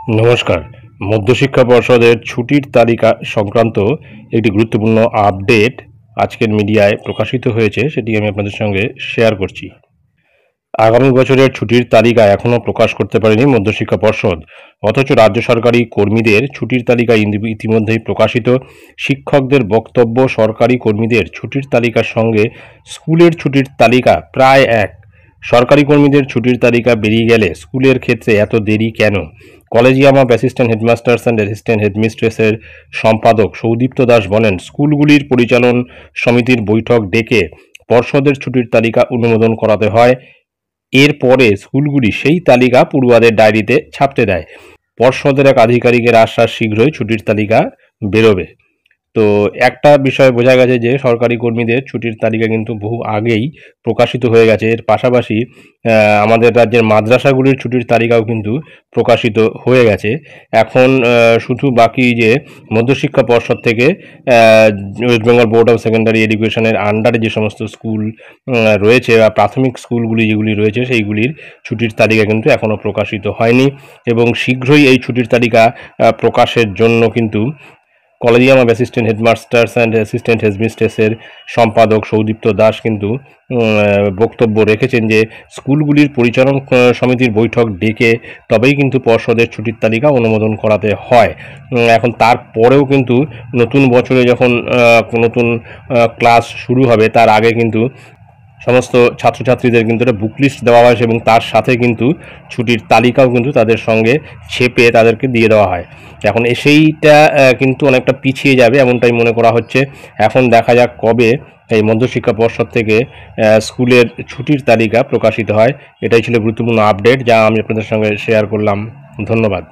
নমস্কার। মধ্যশিক্ষা পর্ষদের ছুটির তালিকা সংক্রান্ত একটি গুরুত্বপূর্ণ আপডেট আজকের মিডিয়ায় প্রকাশিত হয়েছে, সেটি আমি আপনাদের সঙ্গে শেয়ার করছি। আগামী বছরের ছুটির তালিকা এখনও প্রকাশ করতে পারেনি মধ্যশিক্ষা পর্ষদ, অথচ রাজ্য সরকারি কর্মীদের ছুটির তালিকা ইতিমধ্যেই প্রকাশিত। শিক্ষকদের বক্তব্য, সরকারি কর্মীদের ছুটির তালিকার সঙ্গে স্কুলের ছুটির তালিকা প্রায় এক। সরকারি কর্মীদের ছুটির তালিকা বেরিয়ে গেলে স্কুলের ক্ষেত্রে এত দেরি কেন? Collegium of assistant headmasters and assistant হেডমিস্ট্রেসের সম্পাদক সৌদীপ্ত দাস বলেন, স্কুলগুলির পরিচালন সমিতির বৈঠক ডেকে পর্ষদের ছুটির তালিকা অনুমোদন করাতে হয়। এরপরে স্কুলগুলি সেই তালিকা পড়ুয়াদের ডায়েরিতে ছাপতে দেয়। পর্ষদের এক আধিকারিকের আশ্বাস, শীঘ্রই ছুটির তালিকা বেরোবে। তো একটা বিষয় বোঝা গেছে যে সরকারি কর্মীদের ছুটির তালিকা কিন্তু বহু আগেই প্রকাশিত হয়ে গেছে। এর পাশাপাশি আমাদের রাজ্যের মাদ্রাসাগুলির ছুটির তালিকাও কিন্তু প্রকাশিত হয়ে গেছে। এখন শুধু বাকি যে মধ্যশিক্ষা পর্ষদ থেকে West Bengal board of secondary এডুকেশনের আন্ডারে যে সমস্ত স্কুল রয়েছে বা প্রাথমিক স্কুলগুলি যেগুলি রয়েছে, সেইগুলির ছুটির তালিকা কিন্তু এখনও প্রকাশিত হয়নি এবং শীঘ্রই এই ছুটির তালিকা প্রকাশের জন্য কিন্তু collegium of assistant headmasters and assistant হেডমিস্ট্রেসের সম্পাদক সৌদীপ্ত দাস কিন্তু বক্তব্য রেখেছেন যে স্কুলগুলির পরিচালন সমিতির বৈঠক ডেকে তবেই কিন্তু পর্ষদের ছুটির তালিকা অনুমোদন করাতে হয়। এখন তারপরেও কিন্তু নতুন বছরে যখন নতুন ক্লাস শুরু হবে তার আগে কিন্তু সমস্ত ছাত্রছাত্রীদের কিন্তু একটা বুক লিস্ট দেওয়া হয় এবং তার সাথে কিন্তু ছুটির তালিকাও কিন্তু তাদের সঙ্গে ছেপে তাদেরকে দিয়ে দেওয়া হয়। এখন সেইটা কিন্তু অনেকটা পিছিয়ে যাবে এমনটাই মনে করা হচ্ছে। এখন দেখা যাক কবে এই মধ্যশিক্ষা পর্ষদ থেকে স্কুলের ছুটির তালিকা প্রকাশিত হয়। এটাই ছিল গুরুত্বপূর্ণ আপডেট যা আমি আপনাদের সঙ্গে শেয়ার করলাম। ধন্যবাদ।